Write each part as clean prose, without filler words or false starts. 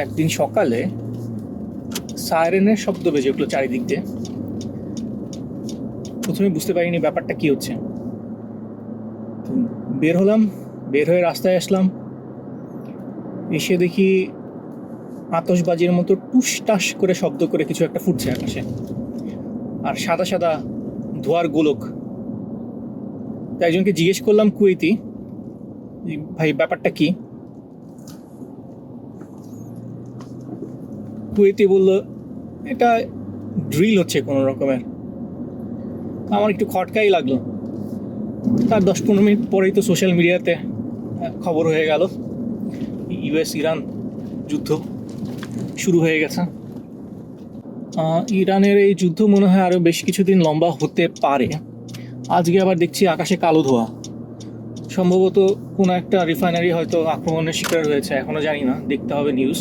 একদিন সকালে সাইরেনের শব্দ বেজে উঠলো চারিদিক দিয়ে। প্রথমে বুঝতে পারিনি ব্যাপারটা কি হচ্ছে। তো বের হলাম, বের হয়ে রাস্তায় আসলাম, এসে দেখি আতশবাজির মতো টুস টাস করে শব্দ করে কিছু একটা ফুটছে আকাশে, আর সাদা সাদা ধোয়ার গোলক। তাই একজনকে জিজ্ঞেস করলাম কুয়েতি, ভাই ব্যাপারটা কি। কুয়েতি বলল এটা ড্রিল হচ্ছে কোনো রকমের। আমার একটু খটকাই লাগলো। তার 10-15 মিনিট পরেই তো সোশ্যাল মিডিয়াতে খবর হয়ে গেল, ইউএস ইরান যুদ্ধ শুরু হয়ে গেছে। ইরানের এই যুদ্ধ মনে হয় আরও বেশ কিছুদিন লম্বা হতে পারে। আজকে আবার দেখছি আকাশে কালো ধোঁয়া, সম্ভবত কোনো একটা রিফাইনারি হয়তো আক্রমণের শিকার হয়েছে, এখনও জানি না, দেখতে হবে নিউজ।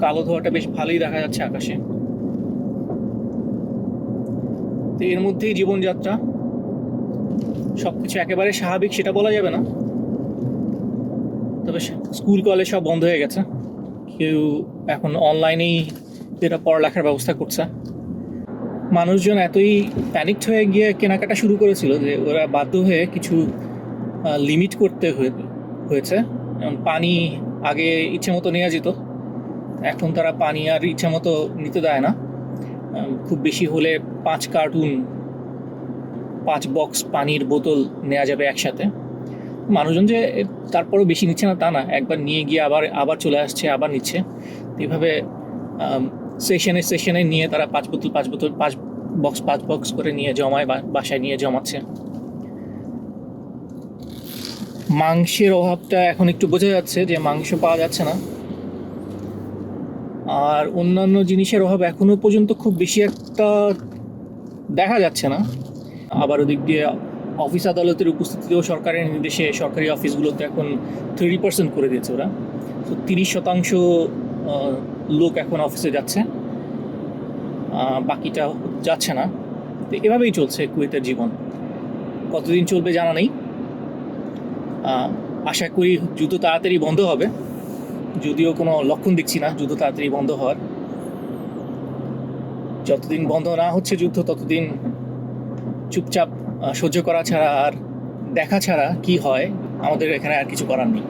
কালো ধোঁয়াটা বেশ ভালোই দেখা যাচ্ছে আকাশে। তো এর মধ্যেই জীবনযাত্রা, সব কিছু একেবারে স্বাভাবিক সেটা বলা যাবে না, তবে স্কুল কলেজ সব বন্ধ হয়ে গেছে। কেউ এখন অনলাইনেই যেটা পড়ালেখার ব্যবস্থা করছে। মানুষজন এতই প্যানিকড হয়ে গিয়ে কেনাকাটা শুরু করেছিল যে ওরা বাধ্য হয়ে কিছু লিমিট করতে হয়েছে। যেমন পানি আগে ইচ্ছে মতো নেওয়া যেত, এখন তারা পানি আর ইচ্ছে মতো নিতে দেয় না। খুব বেশি হলে 5 কার্টুন 5 বক্স পানির বোতল নেওয়া যাবে একসাথে। মানুষজন যে তারপরও বেশি নিচ্ছে না তা না, একবার নিয়ে গিয়ে আবার আবার চলে আসছে, আবার নিচ্ছে। এইভাবে সেশনে নিয়ে তারা 5 বোতল 5 বক্স করে নিয়ে জমায়, বাসায় নিয়ে জমাচ্ছে। মাংসের অভাবটা এখন একটু বোঝা যাচ্ছে যে মাংস পাওয়া যাচ্ছে না, আর অন্যান্য জিনিসের অভাব এখনো পর্যন্ত খুব বেশি একটা দেখা যাচ্ছে না। আবার ওদিক দিয়ে অফিস আদালতের উপস্থিতিতেও সরকারের নির্দেশে সরকারি অফিসগুলোতে এখন 30% করে দিয়েছে ওরা। তো 30% লোক এখন অফিসে যাচ্ছে, বাকিটা যাচ্ছে না। তো এভাবেই চলছে কুয়েতের জীবন। কতদিন চলবে জানা নেই। আশা করি যুদ্ধ তাড়াতাড়ি বন্ধ হবে, যদিও কোনো লক্ষণ দেখছি না যুদ্ধ তাড়াতাড়ি বন্ধ হওয়ার। যতদিন বন্ধ না হচ্ছে যুদ্ধ, ততদিন চুপচাপ সহ্য করা ছাড়া আর দেখা ছাড়া কি হয়, আমাদের এখানে আর কিছু করার নেই।